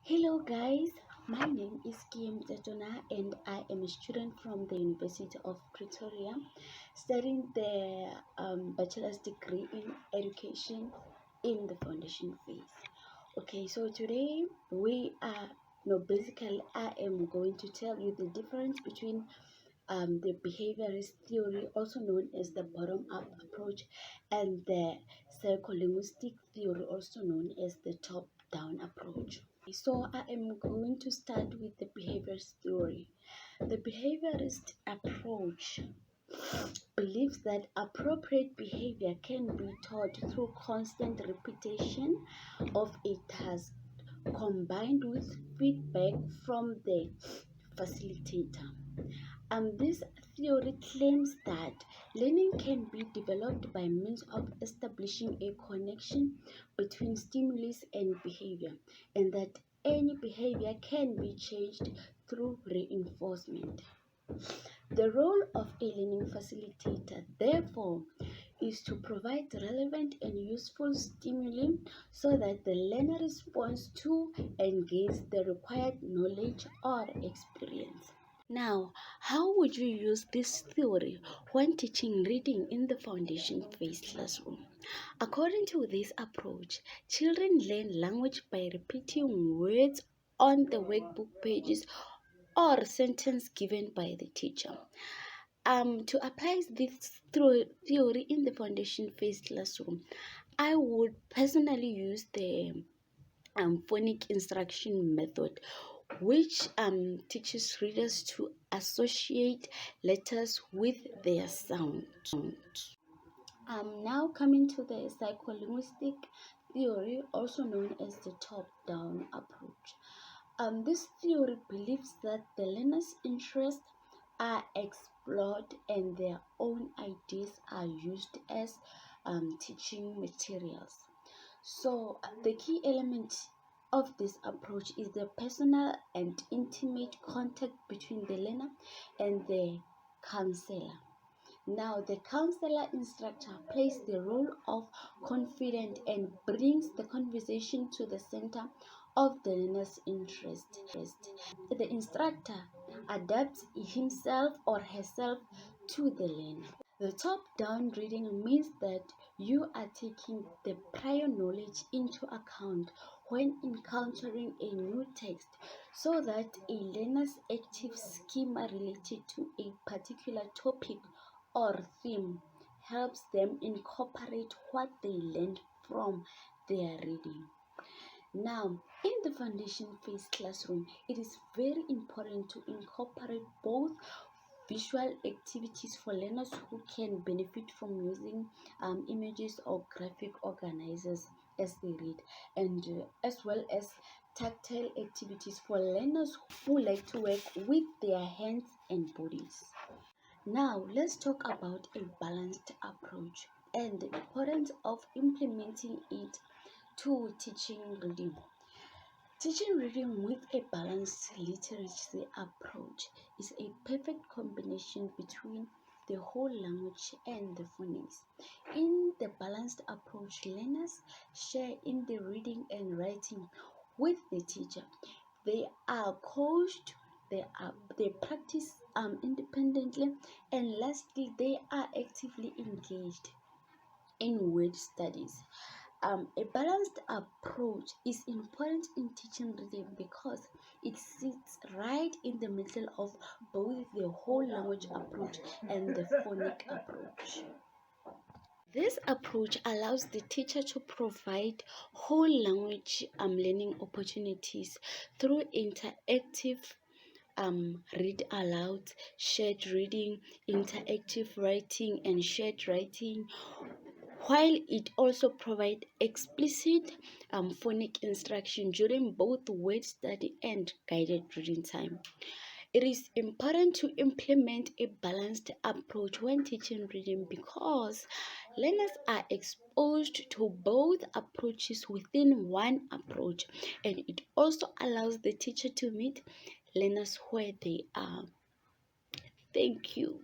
Hello guys, my name is Kiye Mpyatona and I am a student from the University of Pretoria studying the bachelor's degree in education in the foundation phase. Okay, so today basically I am going to tell you the difference between the behaviorist theory, also known as the bottom-up approach, and the psycholinguistic theory, also known as the top-down approach. So I am going to start with the behaviorist theory. The behaviorist approach believes that appropriate behavior can be taught through constant repetition of a task combined with feedback from the facilitator. This theory claims that learning can be developed by means of establishing a connection between stimulus and behavior, and that any behavior can be changed through reinforcement. The role of a learning facilitator, therefore, is to provide relevant and useful stimuli so that the learner responds to and gains the required knowledge or experience. Now, how would you use this theory when teaching reading in the foundation phase classroom? According to this approach, children learn language by repeating words on the workbook pages or sentence given by the teacher. To apply this theory in the foundation phase classroom, I would personally use the phonic instruction method, which teaches readers to associate letters with their sound. Now coming to the psycholinguistic theory, also known as the top-down approach. This theory believes that the learner's interests are explored and their own ideas are used as teaching materials. So the key element of this approach is the personal and intimate contact between the learner and the counselor. Now, the counselor instructor plays the role of confidant and brings the conversation to the center of the learner's interest. The instructor adapts himself or herself to the learner. The top-down reading means that you are taking the prior knowledge into account when encountering a new text, so that a learner's active schema related to a particular topic or theme helps them incorporate what they learned from their reading. Now, in the foundation phase classroom, it is very important to incorporate both visual activities for learners who can benefit from using images or graphic organizers as they read, and as well as tactile activities for learners who like to work with their hands and bodies. Now, let's talk about a balanced approach and the importance of implementing it to teaching reading. Teaching reading with a balanced literacy approach is a perfect combination between the whole language and the phonics. In the balanced approach, learners share in the reading and writing with the teacher. They are coached, they practice independently, and lastly, they are actively engaged in word studies. A balanced approach is important in teaching reading because it sits right in the middle of both the whole language approach and the phonic approach. This approach allows the teacher to provide whole language learning opportunities through interactive read aloud, shared reading, interactive writing, and shared writing, while it also provides explicit phonic instruction during both word study and guided reading time. It is important to implement a balanced approach when teaching reading because learners are exposed to both approaches within one approach, and it also allows the teacher to meet learners where they are. Thank you.